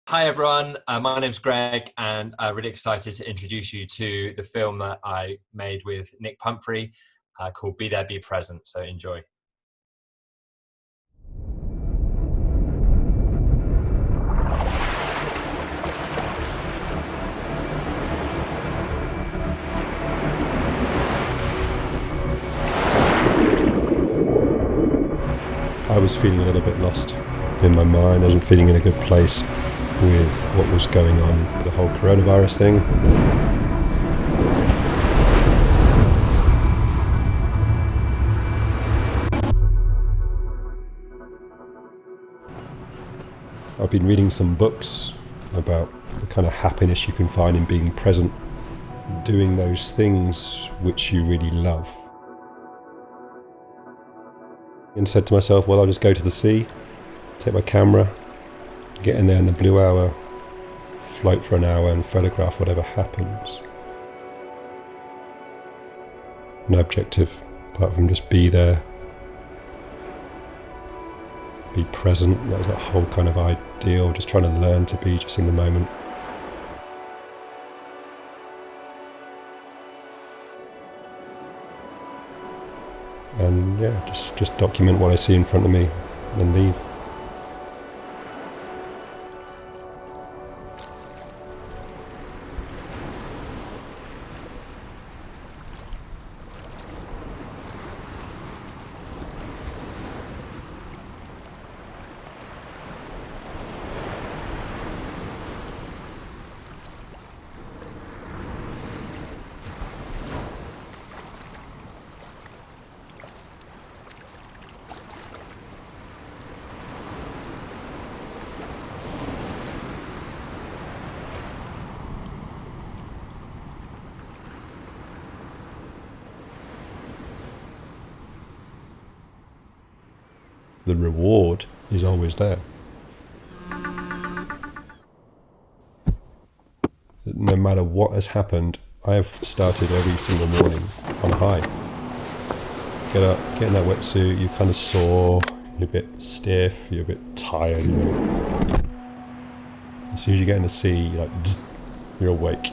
Hi everyone, my name's Greg and I'm really excited to introduce you to the film that I made with Nick Pumphrey called Be There, Be Present, so enjoy. I was feeling a little bit lost in my mind. I wasn't feeling in a good place with what was going on, the whole coronavirus thing. I've been reading some books about the kind of happiness you can find in being present, doing those things which you really love. And said to myself, well, I'll just go to the sea, take my camera, get in there in the blue hour, float for an hour and photograph whatever happens. No objective apart from just be there, be present. That was that whole kind of ideal, just trying to learn to be just in the moment. And yeah, just document what I see in front of me and leave. The reward is always there. No matter what has happened, I have started every single morning on a high. Get up, get in that wetsuit, you're kind of sore, you're a bit stiff, you're a bit tired, you know. As soon as you get in the sea, you're like, bzz, you're awake.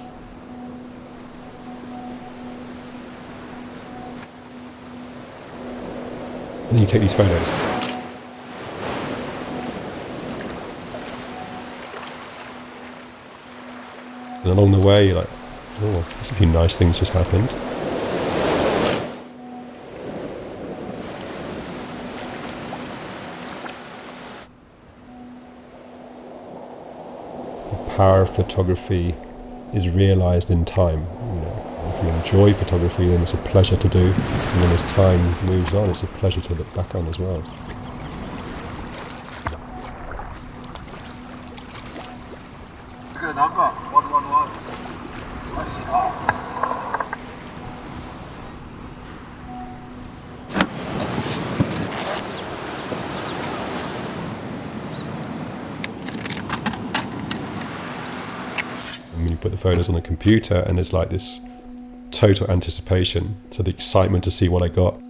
And then you take these photos. And along the way, you're like, oh, there's a few nice things just happened. The power of photography is realized in time. You know, if you enjoy photography, then it's a pleasure to do. And then as time moves on, it's a pleasure to look back on as well. When you put the photos on the computer and there's like this total anticipation, so the excitement to see what I got.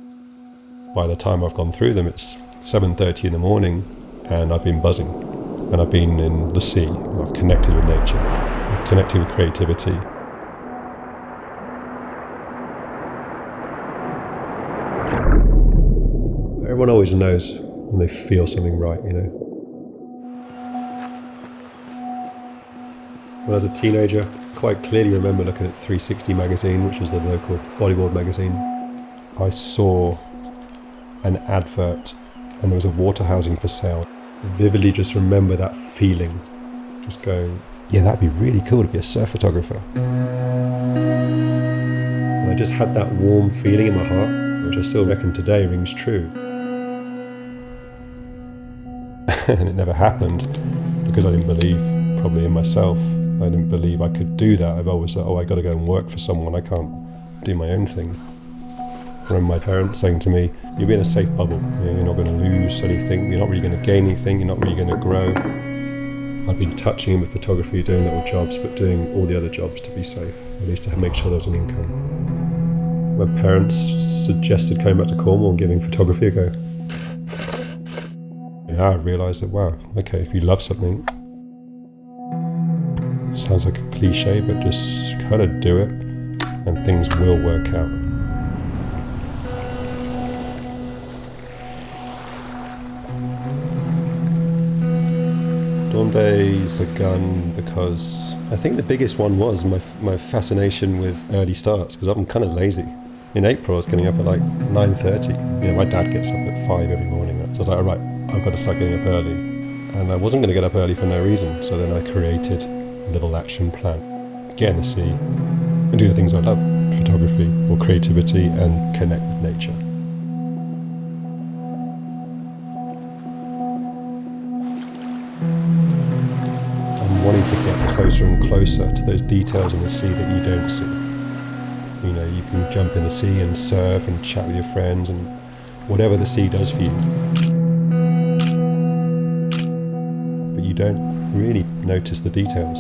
By the time I've gone through them, it's 7:30 in the morning and I've been buzzing. And I've been in the sea, I've connected with nature, I've connected with creativity. Everyone always knows when they feel something right, you know. When I was a teenager, I quite clearly remember looking at 360 magazine, which was the local bodyboard magazine. I saw an advert and there was a water housing for sale. I vividly just remember that feeling, just going, yeah, that'd be really cool to be a surf photographer. And I just had that warm feeling in my heart, which I still reckon today rings true. And it never happened because I didn't believe probably in myself. I didn't believe I could do that. I've always thought, oh, I got to go and work for someone. I can't do my own thing. I remember my parents saying to me, you'll be in a safe bubble. You know, you're not going to lose anything. You're not really going to gain anything. You're not really going to grow. I've been touching with photography, doing little jobs, but doing all the other jobs to be safe, at least to make sure there was an income. My parents suggested coming back to Cornwall and giving photography a go. And now I've realised that, wow, okay, if you love something, Sounds like a cliche, but just kind of do it and things will work out. Dawn days begun because I think the biggest one was my fascination with early starts, because I'm kind of lazy. In April I was getting up at like 9:30. My dad gets up at 5 every morning. So I was like, all right, I've got to start getting up early. And I wasn't going to get up early for no reason. So then I created a little action plan. Get in the sea and do the things I love, photography or creativity, and connect with nature. I'm wanting to get closer and closer to those details in the sea that you don't see. You can jump in the sea and surf and chat with your friends and whatever the sea does for you. But you don't really notice the details.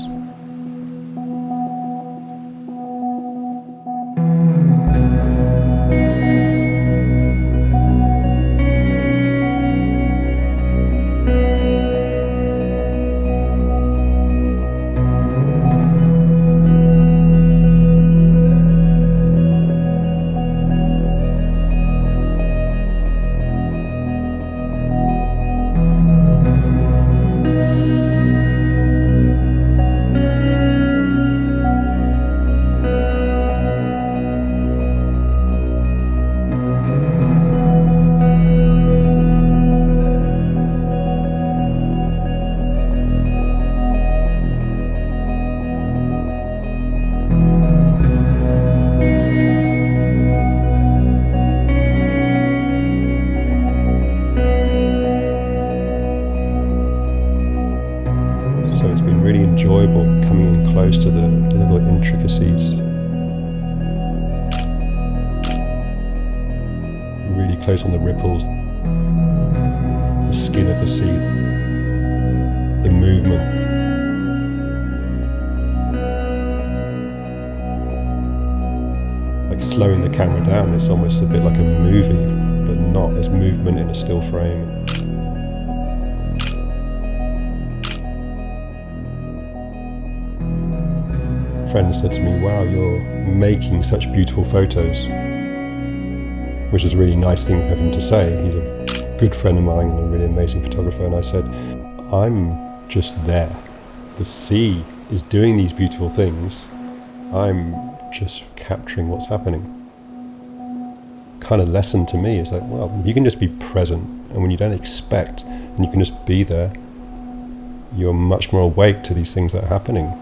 So it's been really enjoyable coming in close to the little intricacies. Really close on the ripples, the skin of the sea, the movement. Like slowing the camera down, it's almost a bit like a movie, but not. There's movement in a still frame. Friend said to me, wow, you're making such beautiful photos, which is a really nice thing for him to say. He's a good friend of mine and a really amazing photographer. And I said, I'm just there. The sea is doing these beautiful things. I'm just capturing what's happening. Kind of lesson to me is like, well, you can just be present, and when you don't expect and you can just be there, you're much more awake to these things that are happening.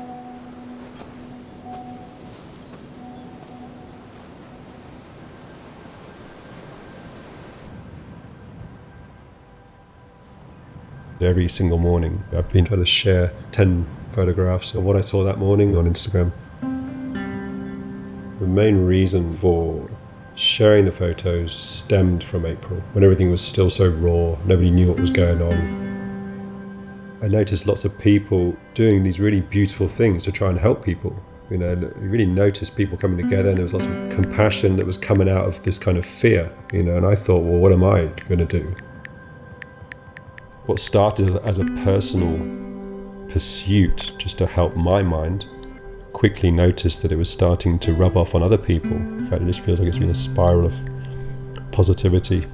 Every single morning I've been trying to share 10 photographs of what I saw that morning on Instagram. The main reason for sharing the photos stemmed from April, when everything was still so raw, nobody knew what was going on. I noticed lots of people doing these really beautiful things to try and help people. You really noticed people coming together, and there was lots of compassion that was coming out of this kind of fear, and I thought, well, what am I going to do? What started as a personal pursuit just to help my mind, quickly noticed that it was starting to rub off on other people. In fact, it just feels like it's been a spiral of positivity.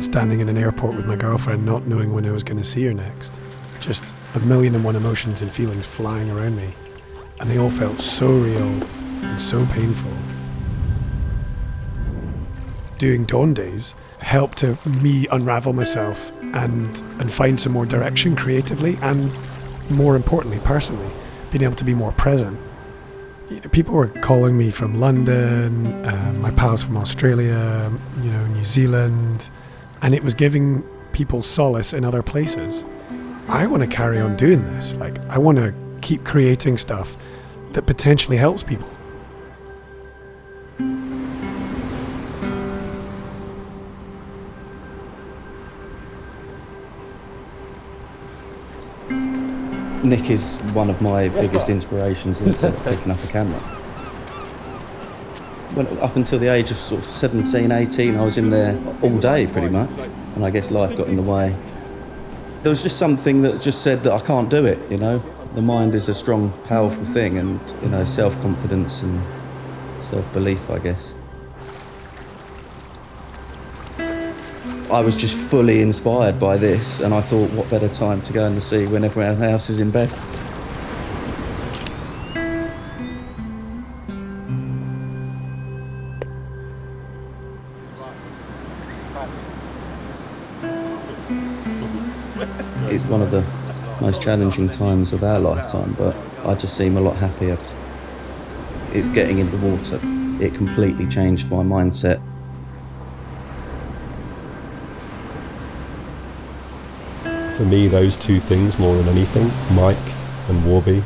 Standing in an airport with my girlfriend, not knowing when I was going to see her next. Just 1,000,001 emotions and feelings flying around me. And they all felt so real and so painful. Doing Dawn Days helped me unravel myself and find some more direction creatively, and more importantly, personally, being able to be more present. People were calling me from London, my pals from Australia, New Zealand, and it was giving people solace in other places. I want to carry on doing this. I want to keep creating stuff that potentially helps people. Nick is one of my biggest inspirations into picking up a camera. When, up until the age of sort of 17, 18, I was in there all day pretty much, and I guess life got in the way. There was just something that just said that I can't do it, you know. The mind is a strong, powerful thing, and, you know, self-confidence and self-belief, I guess. I was just fully inspired by this, and I thought, what better time to go in the sea when everyone else is in bed. It's one of the most challenging times of our lifetime, but I just seem a lot happier. It's getting in the water. It completely changed my mindset. For me, those two things, more than anything, Mike and Warby,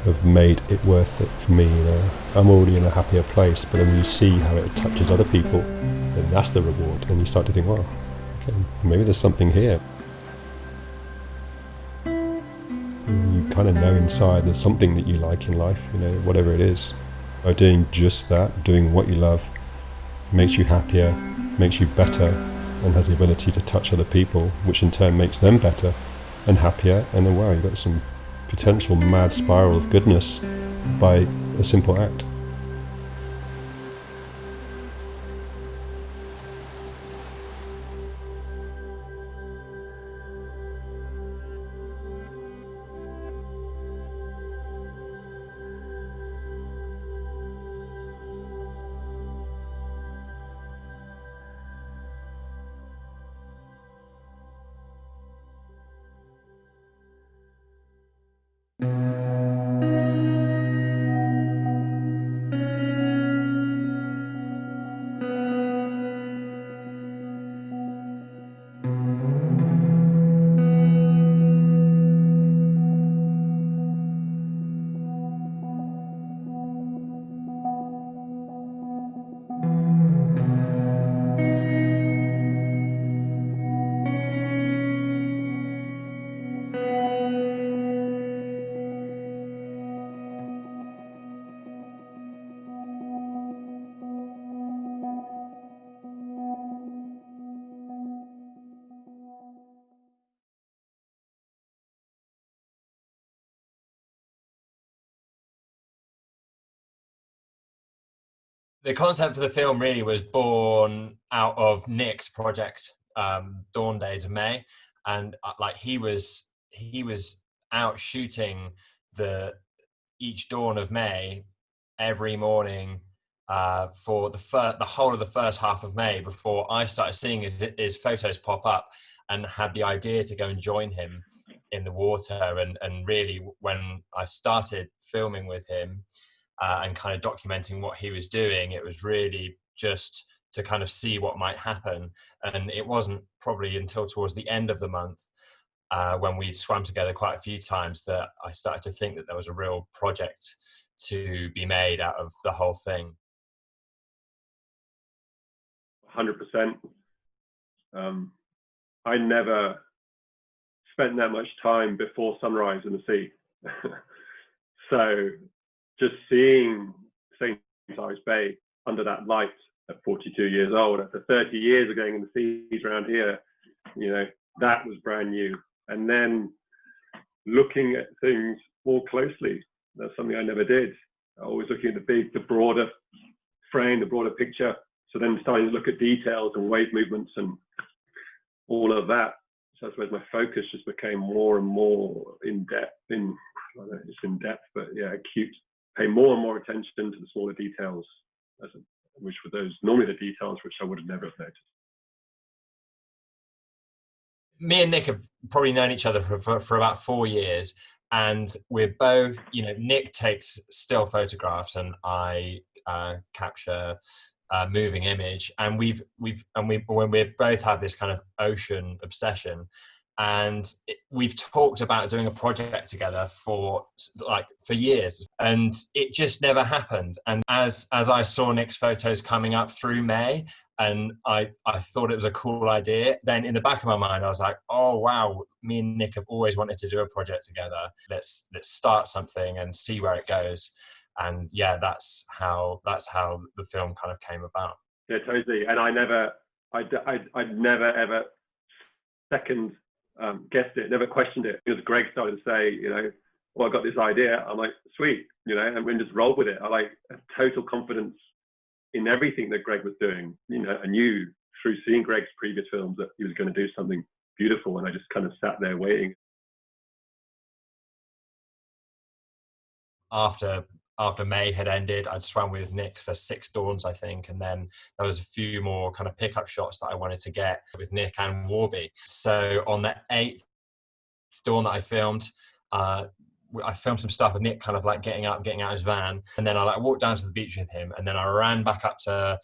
have made it worth it for me. You know, I'm already in a happier place, but then when you see how it touches other people, then that's the reward. And you start to think, well, okay, maybe there's something here. You kind of know inside there's something that you like in life, you know, whatever it is. By doing just that, doing what you love, makes you happier, makes you better, and has the ability to touch other people, which in turn makes them better and happier, and then wow, you've got some potential mad spiral of goodness by a simple act. The concept for the film really was born out of Nick's project, Dawn Days of May, and like he was out shooting each dawn of May every morning for the whole of the first half of May before I started seeing his photos pop up, and had the idea to go and join him in the water. And really, when I started filming with him, and kind of documenting what he was doing, it was really just to kind of see what might happen. And it wasn't probably until towards the end of the month, when we swam together quite a few times, that I started to think that there was a real project to be made out of the whole thing. 100%. I never spent that much time before sunrise in the sea. So just seeing St. Ives Bay under that light at 42 years old, after 30 years of going in the seas around here, you know, that was brand new. And then looking at things more closely, that's something I never did. Always looking at the broader frame, the broader picture. So then starting to look at details and wave movements and all of that. So I suppose my focus just became more and more in depth, I don't know, just in depth, but yeah, acute. Pay more and more attention to the smaller details, which were those normally the details which I would have never noticed. Me and Nick have probably known each other for about 4 years, and we're both, you know, Nick takes still photographs and I capture moving image, and we both have this kind of ocean obsession. and we've talked about doing a project together for years, and it just never happened. And as I saw Nick's photos coming up through May, and I thought it was a cool idea, then in the back of my mind I was like, oh wow, me and Nick have always wanted to do a project together. Let's start something and see where it goes. And yeah, that's how the film kind of came about. Yeah, totally. And I'd never ever second guessed it, never questioned it. Because Greg started to say, you know, well, I got this idea. I'm like, sweet, you know, and we just rolled with it. I like have total confidence in everything that Greg was doing. You know, I knew through seeing Greg's previous films that he was going to do something beautiful, and I just kind of sat there waiting. After May had ended, I'd swam with Nick for 6 dawns, I think, and then there was a few more kind of pickup shots that I wanted to get with Nick and Warby. So on the 8th dawn that I filmed some stuff with Nick, kind of like getting out of his van, and then I like walked down to the beach with him, and then I ran back up to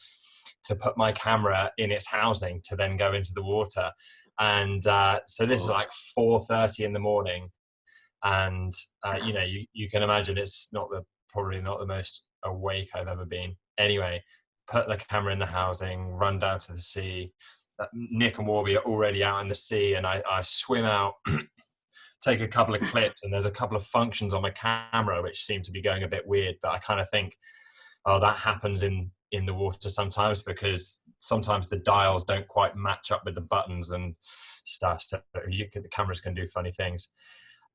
put my camera in its housing to then go into the water. And so this is like 4:30 in the morning. And you know, you can imagine it's probably not the most awake I've ever been. Anyway, put the camera in the housing, run down to the sea. Nick and Warby are already out in the sea, and I swim out, take a couple of clips, and there's a couple of functions on my camera which seem to be going a bit weird, but I kind of think, oh, that happens in the water sometimes, because sometimes the dials don't quite match up with the buttons and stuff, so the cameras can do funny things.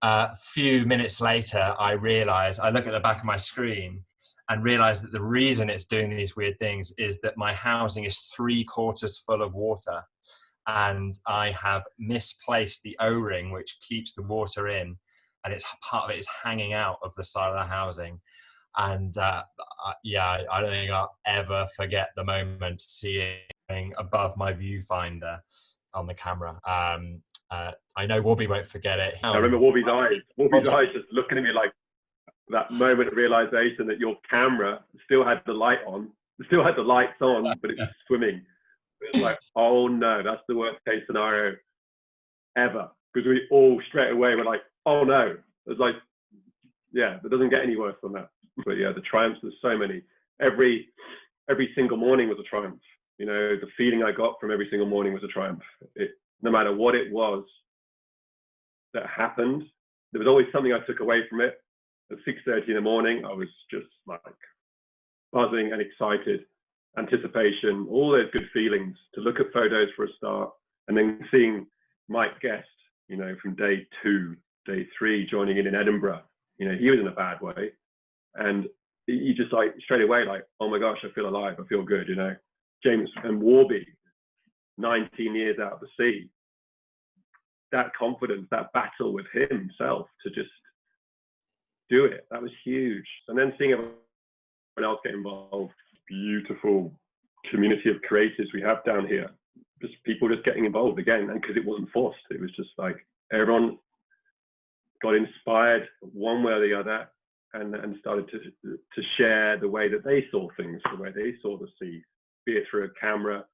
A few minutes later, I look at the back of my screen and realize that the reason it's doing these weird things is that my housing is 3/4 full of water, and I have misplaced the O-ring which keeps the water in, and part of it is hanging out of the side of the housing. And yeah, I don't think I'll ever forget the moment seeing above my viewfinder on the camera. I know Warby won't forget it. I remember Warby's eyes just looking at me like that moment of realization that your camera still had the lights on, but it was swimming. It was like, oh no, that's the worst case scenario ever. Because we all straight away were like, oh no. It's like, yeah, it doesn't get any worse than that. But yeah, the triumphs, there's so many. Every single morning was a triumph. You know, the feeling I got from every single morning was a triumph. No matter what it was that happened, there was always something I took away from it. At 6:30 in the morning, I was just like buzzing and excited, anticipation, all those good feelings. To look at photos for a start, and then seeing Mike Guest, you know, from day 2, day 3, joining in Edinburgh. You know, he was in a bad way, and you just like straight away like, oh my gosh, I feel alive, I feel good, you know. James and Warby, 19 years out of the sea. That confidence, that battle with himself to just do it, that was huge. And then seeing everyone else get involved, beautiful community of creators we have down here, just people just getting involved again, and because it wasn't forced, it was just like everyone got inspired one way or the other, and started to share the way that they saw things, the way they saw the sea, be it through a camera,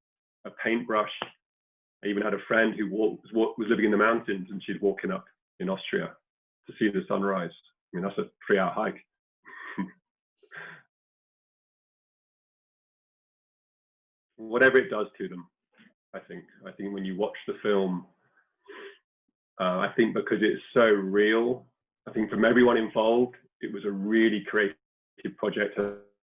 a paintbrush. I even had a friend who was living in the mountains, and she's walking up in Austria to see the sunrise. I mean, that's a 3-hour hike. Whatever it does to them, I think when you watch the film, I think because it's so real, I think from everyone involved, it was a really creative project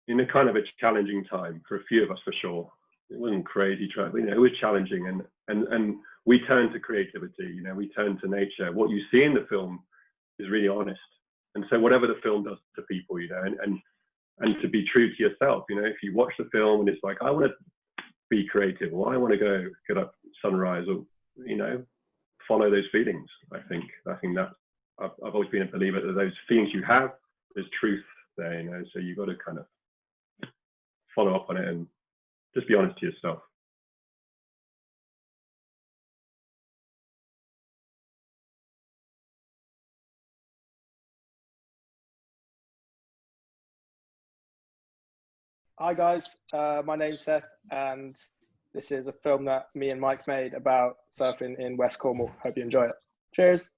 in a kind of a challenging time for a few of us, for sure. It wasn't crazy, you know, it was challenging, and we turned to creativity, you know, we turned to nature. What you see in the film is really honest, and so whatever the film does to people, you know, and to be true to yourself, you know, if you watch the film and it's like, I want to be creative, or I want to go get up sunrise, or, you know, follow those feelings. I think that I've always been a believer that those feelings you have, there's truth there, you know, so you've got to kind of follow up on it and just be honest to yourself. Hi guys, my name's Seth, and This is a film that me and Mike made about surfing in West Cornwall. Hope you enjoy it. Cheers.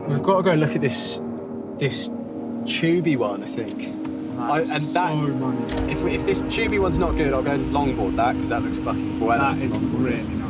We've got to go look at this tubey one, I think. If this tubey one's not good, I'll go and longboard that because that looks fucking cool. That is really nice.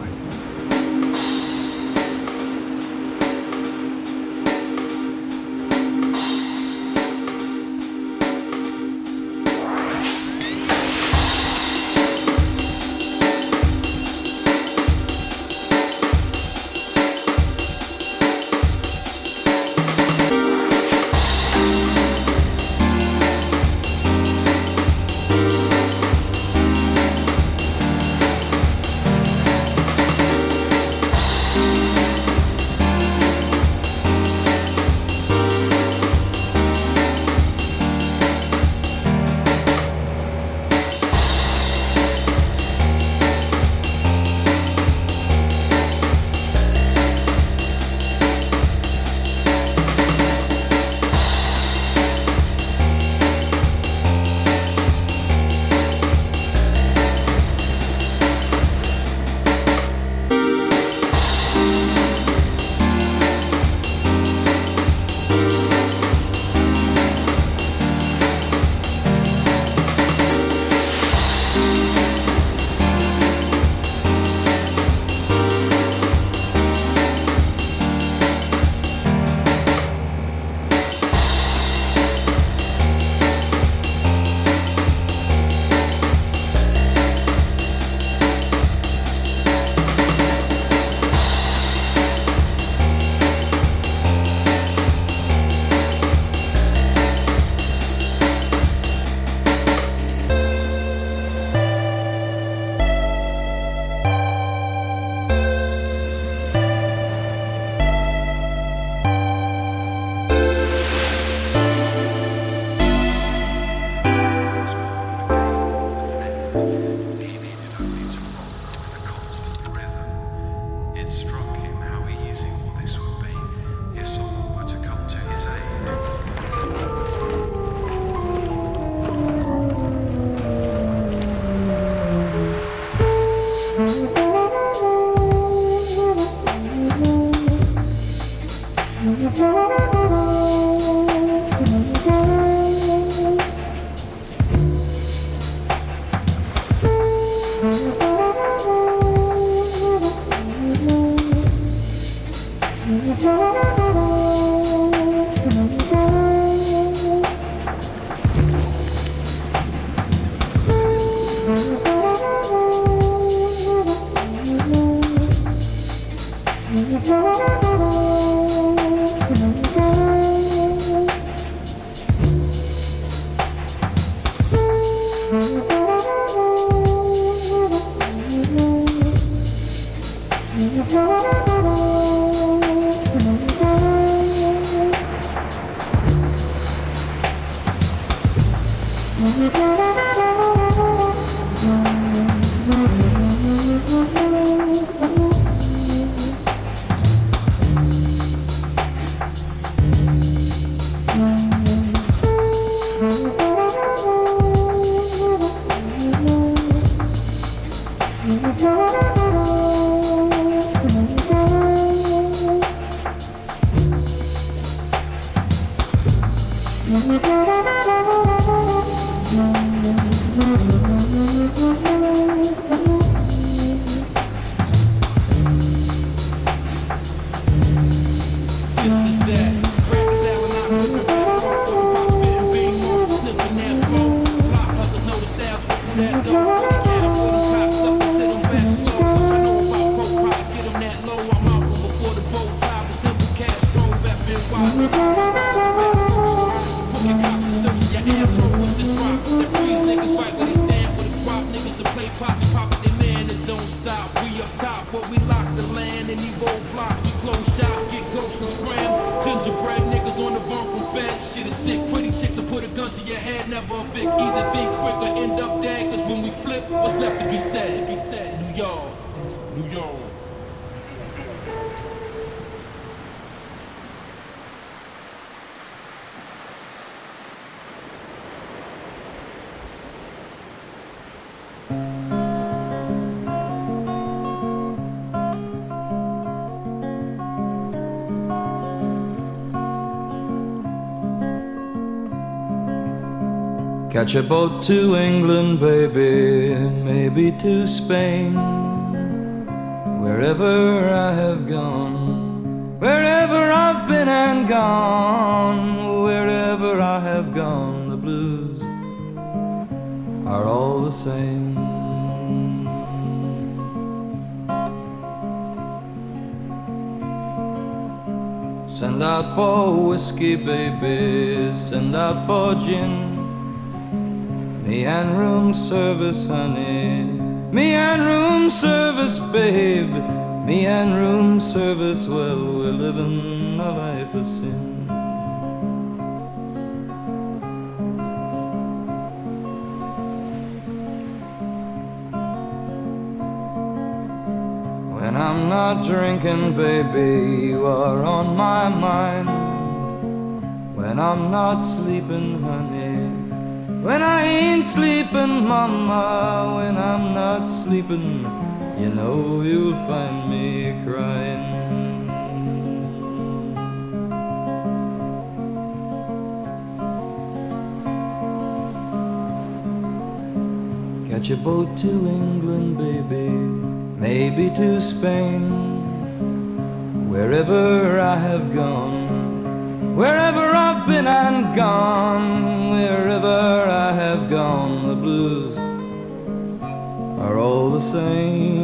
Catch a boat to England, baby, maybe to Spain. Wherever I have gone, wherever I've been and gone, wherever I have gone, the blues are all the same. Send out for whiskey, baby, send out for gin. Me and room service, honey, me and room service, babe, me and room service, well, we're living a life of sin. When I'm not drinking, baby, you are on my mind. When I'm not sleeping, honey, when I ain't sleeping, mama, when I'm not sleeping, you know you'll find me crying. Catch a boat to England, baby, maybe to Spain. Wherever I have gone, wherever I've been and gone, wherever I have gone, the blues are all the same.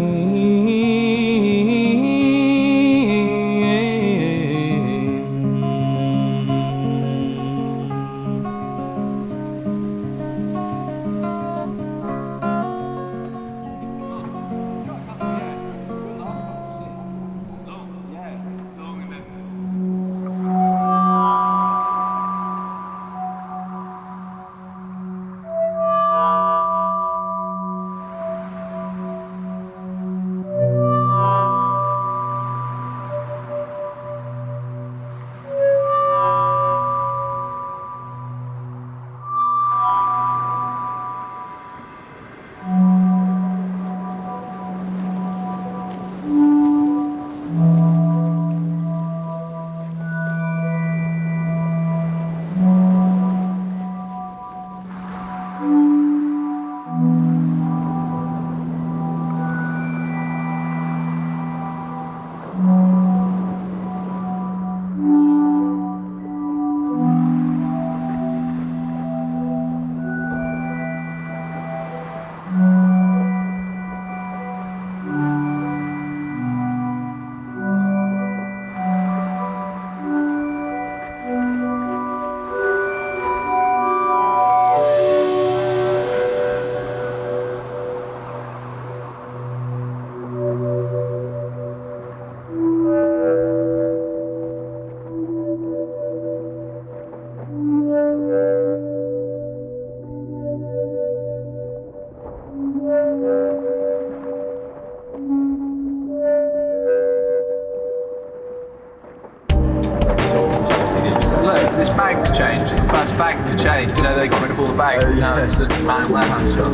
bag to change. You know, they got rid of all the bags. Now it's a man warehouse shop.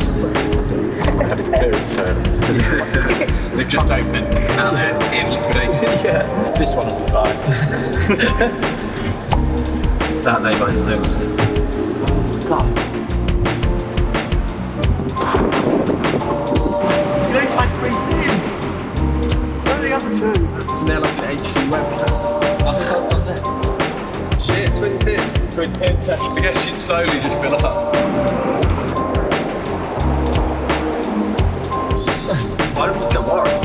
They've just opened out there in liquidation. Yeah, this one will be fine. That they got soon. God. You know, it's like 3 things. Where are the other 2? Isn't there like an HD webcam? I think that's done there. Shit, twin pin. Twin pin test. I guess you'd slowly just fill up. Why don't we just get worried?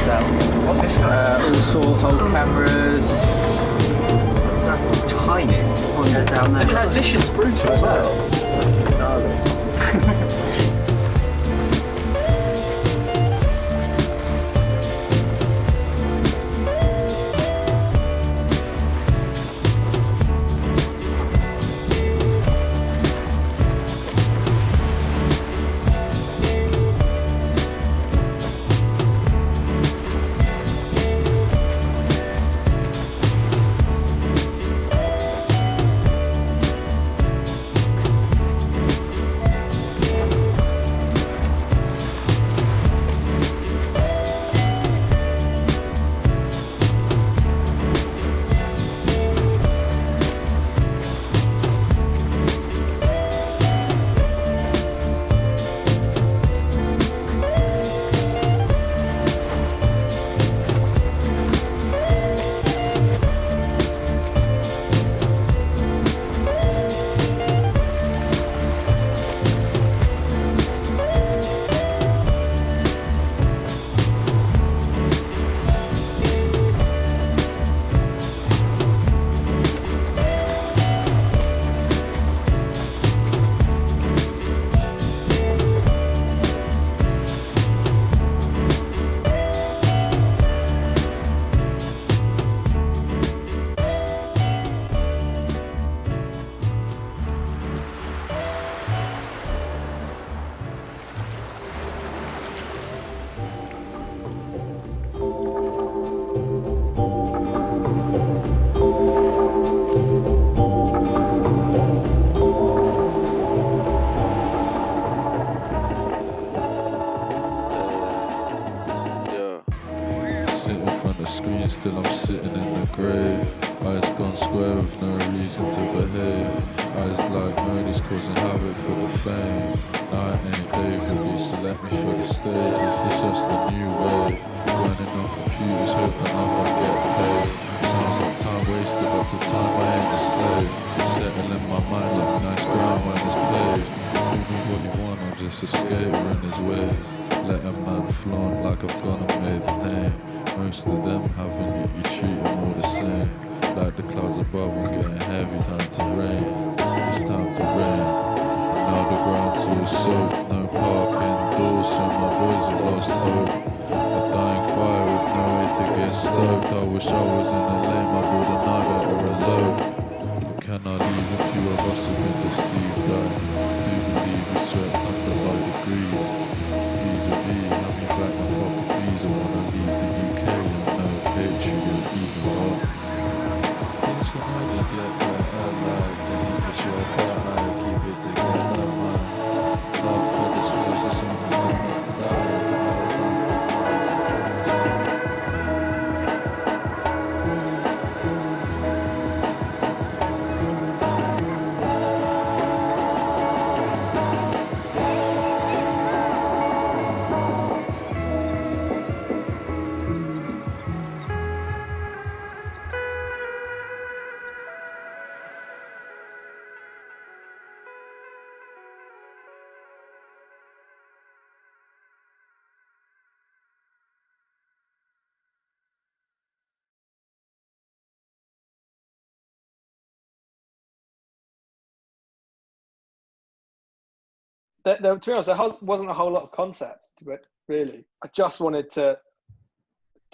Go. What's this got? All sorts of old cameras. It's tiny. Down there. The transition's brutal as well. green, still I'm sitting in the grave. Eyes gone square with no reason to behave. Eyes like Moni's causing havoc for the fame. Night ain't day for me, select me for the stage. This is just a new wave. Running on computers, hoping I can get paid. Sounds like time wasted, but the time I ain't a slave. Settle in my mind like nice ground when it's paved. Do me what you want, I'm just a skater in his ways. Let a man flaunt like I've got a maiden name. Most of them haven't, yet you treat them all the same. Like the clouds above, I'm getting heavy, time to rain. It's time to rain. And now the ground's all soaked, no parking doors, so my boys have lost hope. A dying fire with no way to get stoked. I wish I was in a lane, my brother and I better elope. But can I leave a few of us have been deceived? I do believe we swept under by the greed. Vis-a-vis, have me back my proper visa. Wanna leave the UK and no patriot even more. Things can only get better, like any but your partner. Keep it together, man. Love for this place is something I'm not dying. To be honest, there wasn't a whole lot of concept to it, really. I just wanted to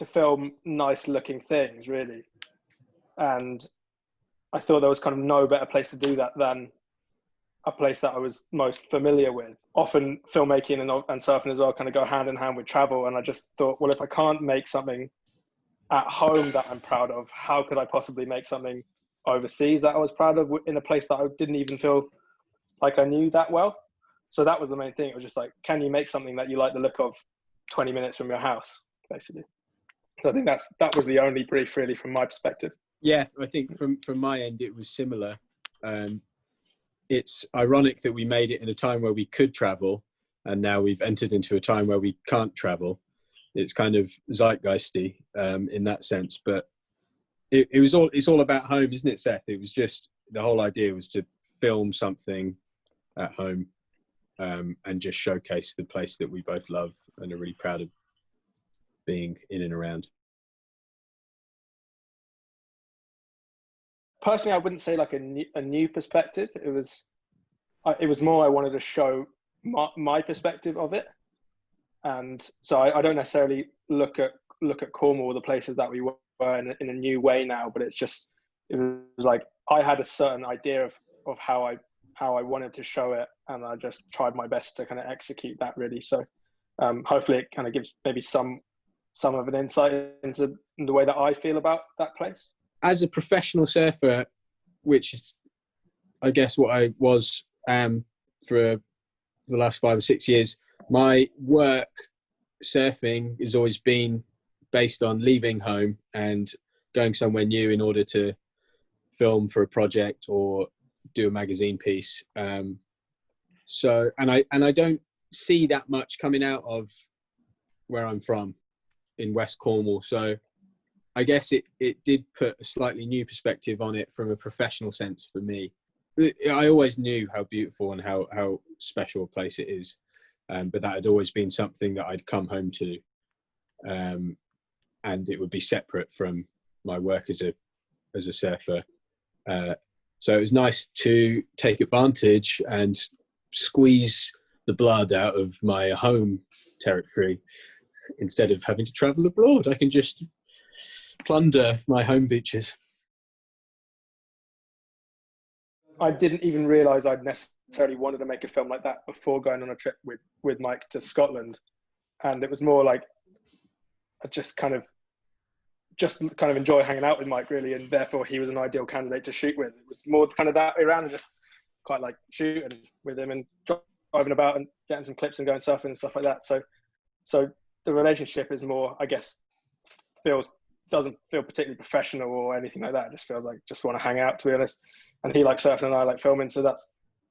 film nice looking things, really. And I thought there was kind of no better place to do that than a place that I was most familiar with. Often filmmaking and surfing as well kind of go hand in hand with travel. And I just thought, well, if I can't make something at home that I'm proud of, how could I possibly make something overseas that I was proud of in a place that I didn't even feel like I knew that well? So that was the main thing. It was just like, can you make something that you like the look of 20 minutes from your house, basically? So I think that was the only brief, really, from my perspective. Yeah, I think from my end, it was similar. It's ironic that we made it in a time where we could travel, and now we've entered into a time where we can't travel. It's kind of zeitgeisty in that sense, but it's all about home, isn't it, Seth? It was just, the whole idea was to film something at home and just showcase the place that we both love and are really proud of being in and around. Personally, I wouldn't say like a new perspective. It was more I wanted to show my perspective of it, and so I don't necessarily look at Cornwall, the places that we were in a new way now. But it was like I had a certain idea of how I wanted to show it, and I just tried my best to kind of execute that, really. So hopefully it kind of gives maybe some of an insight into the way that I feel about that place. As a professional surfer, which is, I guess, what I was for the last 5 or 6 years, my work surfing has always been based on leaving home and going somewhere new in order to film for a project or do a magazine piece. So I don't see that much coming out of where I'm from in West Cornwall. So I guess it did put a slightly new perspective on it from a professional sense for me. I always knew how beautiful and how special a place it is, but that had always been something that I'd come home to, and it would be separate from my work as a surfer. So it was nice to take advantage and squeeze the blood out of my home territory instead of having to travel abroad. I can just plunder my home beaches. I didn't even realise I'd necessarily wanted to make a film like that before going on a trip with Mike to Scotland, and it was more like I just kind of enjoy hanging out with Mike, really, and therefore he was an ideal candidate to shoot with. It was more kind of that way around, and just quite like shooting with him and driving about and getting some clips and going surfing and stuff like that. So the relationship is more, I guess, feels doesn't feel particularly professional or anything like that. It just feels like just want to hang out, to be honest. And he likes surfing and I like filming, so that's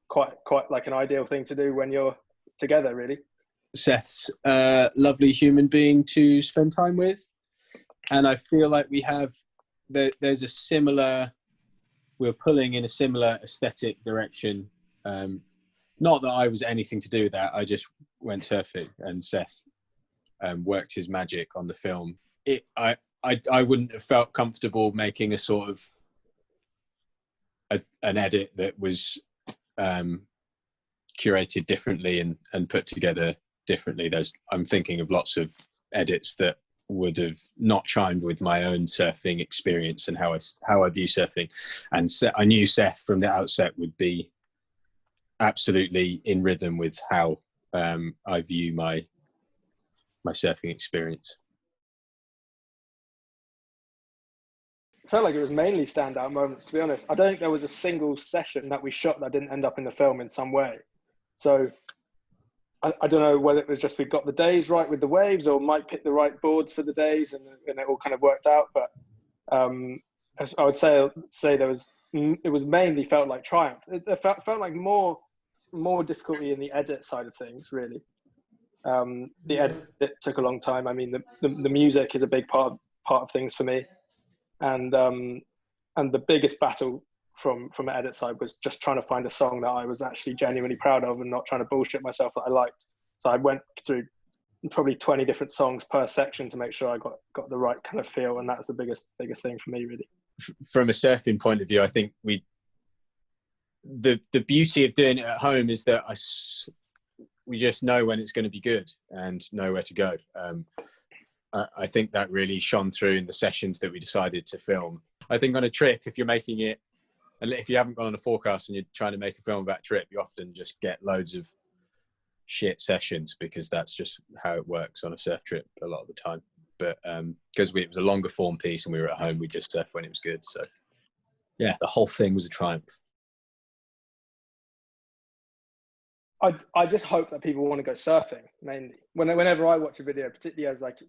quite like an ideal thing to do when you're together, really. Seth's a lovely human being to spend time with, and I feel like there's a similar, we're pulling in a similar aesthetic direction. Not that I was anything to do with that, I just went surfing, and Seth worked his magic on the film. I wouldn't have felt comfortable making a sort of an edit that was curated differently and put together differently. I'm thinking of lots of edits that would have not chimed with my own surfing experience and how I view surfing. And I knew Seth from the outset would be absolutely in rhythm with how I view my surfing experience. I felt like it was mainly standout moments, to be honest. I don't think there was a single session that we shot that didn't end up in the film in some way. So I don't know whether it was just we got the days right with the waves, or Mike picked the right boards for the days, and it all kind of worked out. But I would say it was mainly felt like triumph. It felt like more difficulty in the edit side of things, really. The edit took a long time. I mean, the music is a big part of things for me, and the biggest battle from an edit side was just trying to find a song that I was actually genuinely proud of and not trying to bullshit myself that I liked. So I went through probably 20 different songs per section to make sure I got the right kind of feel, and that's the biggest thing for me, really. From a surfing point of view, I think the beauty of doing it at home is that we just know when it's going to be good and know where to go. I think that really shone through in the sessions that we decided to film. I think on a trip, if you're making it, and if you haven't gone on a forecast and you're trying to make a film about a trip, you often just get loads of shit sessions, because that's just how it works on a surf trip a lot of the time. But because it was a longer form piece and we were at home, we just surfed when it was good. So yeah, the whole thing was a triumph. I just hope that people want to go surfing, mainly. Whenever I watch a video, particularly as like,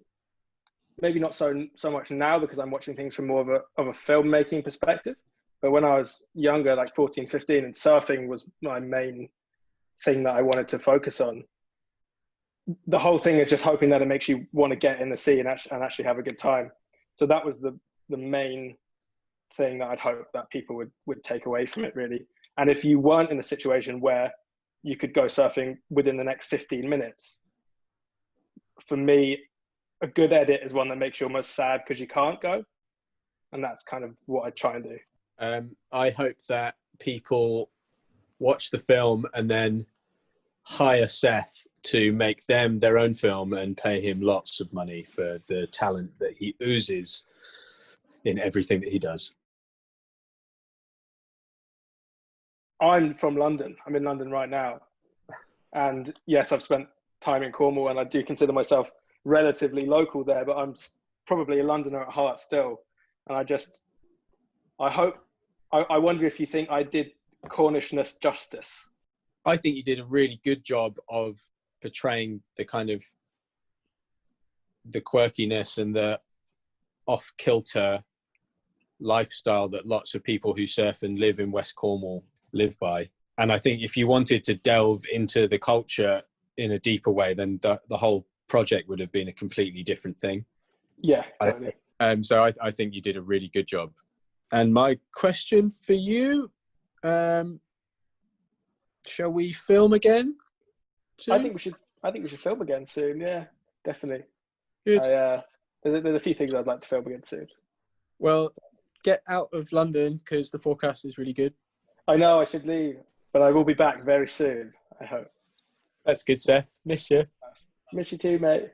maybe not so much now because I'm watching things from more of a filmmaking perspective. But when I was younger, like 14, 15, and surfing was my main thing that I wanted to focus on. The whole thing is just hoping that it makes you want to get in the sea and actually have a good time. So that was the main thing that I'd hope that people would take away from it, really. And if you weren't in a situation where you could go surfing within the next 15 minutes, for me, a good edit is one that makes you almost sad because you can't go. And that's kind of what I try and do. I hope that people watch the film and then hire Seth to make them their own film and pay him lots of money for the talent that he oozes in everything that he does. I'm from London. I'm in London right now. And yes, I've spent time in Cornwall, and I do consider myself relatively local there, but I'm probably a Londoner at heart still. And I wonder if you think I did Cornishness justice. I think you did a really good job of portraying the kind of the quirkiness and the off-kilter lifestyle that lots of people who surf and live in West Cornwall live by. And I think if you wanted to delve into the culture in a deeper way, then the whole project would have been a completely different thing. Yeah, totally. So I think you did a really good job. And my question for you, shall we film again soon? I think we should film again soon. Yeah, definitely. Good. There's a few things I'd like to film again soon. Well, get out of London because the forecast is really good. I know I should leave, but I will be back very soon, I hope. That's good, Seth. Miss you. Miss you too, mate.